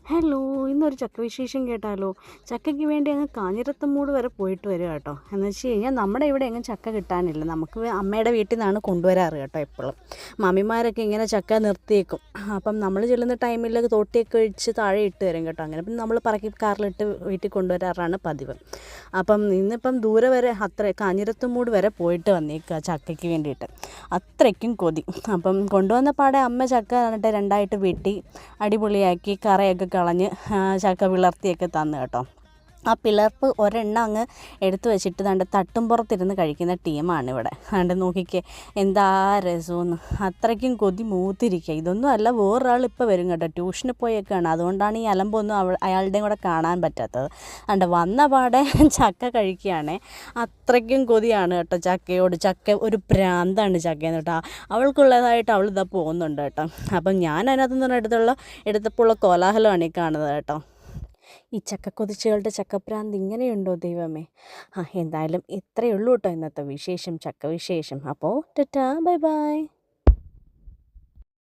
Hello, ഇന്നൊരു ചക്ക വിശേഷം കേട്ടാലോ? ചക്കയ്ക്ക് വേണ്ടി അങ്ങ് കാഞ്ഞിരത്തമ്മൂട് വരെ പോയിട്ട് വരിക കേട്ടോ. എന്ന് വെച്ച് കഴിഞ്ഞാൽ നമ്മുടെ ഇവിടെ എങ്ങും ചക്ക കിട്ടാനില്ല. നമുക്ക് അമ്മയുടെ വീട്ടിൽ നിന്നാണ് കൊണ്ടുവരാറ് കേട്ടോ എപ്പോഴും. മമ്മിമാരൊക്കെ ഇങ്ങനെ ചക്ക നിർത്തിയേക്കും. അപ്പം നമ്മൾ ചെല്ലുന്ന ടൈമിൽ തോട്ടിയൊക്കെ ഒഴിച്ച് താഴെ ഇട്ട് തരും കേട്ടോ. അങ്ങനെ പിന്നെ നമ്മൾ പറക്കി കാറിലിട്ട് വീട്ടിൽ കൊണ്ടുവരാറാണ് പതിവ്. അപ്പം ഇന്നിപ്പം ദൂരെ വരെ കാഞ്ഞിരത്തമ്മൂട് വരെ പോയിട്ട് വന്നേക്കുക ചക്കയ്ക്ക് വേണ്ടിയിട്ട്. അത്രയ്ക്കും കൊതി. അപ്പം കൊണ്ടുവന്ന പാടെ അമ്മ ചക്ക എന്നിട്ട് രണ്ടായിട്ട് വെട്ടി അടിപൊളിയാക്കി കറയൊക്കെ കളഞ്ഞ് ചക്ക പിളർത്തിയൊക്കെ തന്നു കേട്ടോ. ആ പിളർപ്പ് ഒരെണ്ണം അങ്ങ് എടുത്തു വെച്ചിട്ട് ദാണ്ട് തട്ടുംപുറത്തിരുന്ന് കഴിക്കുന്ന ടീമാണ് ഇവിടെ. ദാണ്ട് നോക്കിക്കേ എന്താ രസമെന്ന്. അത്രയ്ക്കും കൊതി മൂത്തിരിക്കുക. ഇതൊന്നും അല്ല, വേറൊരാൾ ഇപ്പോൾ വരും കേട്ടോ, ട്യൂഷന് പോയൊക്കെയാണ്. അതുകൊണ്ടാണ് ഈ അലമ്പൊന്നും അയാളുടെയും കൂടെ കാണാൻ പറ്റാത്തത്. ദാണ്ട് വന്ന പാടെ ചക്ക കഴിക്കുകയാണേ. അത്രയ്ക്കും കൊതിയാണ് കേട്ടോ ചക്കയോട്. ചക്ക ഒരു പ്രാന്താണ് ചക്കയെന്ന് കേട്ടോ. അവൾക്കുള്ളതായിട്ട് അവളിതാ പോകുന്നുണ്ട് കേട്ടോ. അപ്പം ഞാൻ അതിനകത്ത് നിന്ന് എടുത്തപ്പോൾ കോലാഹലമാണ് ഈ കാണുന്നത് കേട്ടോ. ഈ ചക്കക്കൊതിച്ചുകളുടെ ചക്കപ്രാന്ത് ഇങ്ങനെയുണ്ടോ ദൈവമേ. എന്തായാലും ഇത്രയേ ഉള്ളൂ കേട്ടോ ഇന്നത്തെ വിശേഷം, ചക്ക വിശേഷം. അപ്പോൾ ടാറ്റാ, ബൈ ബൈ.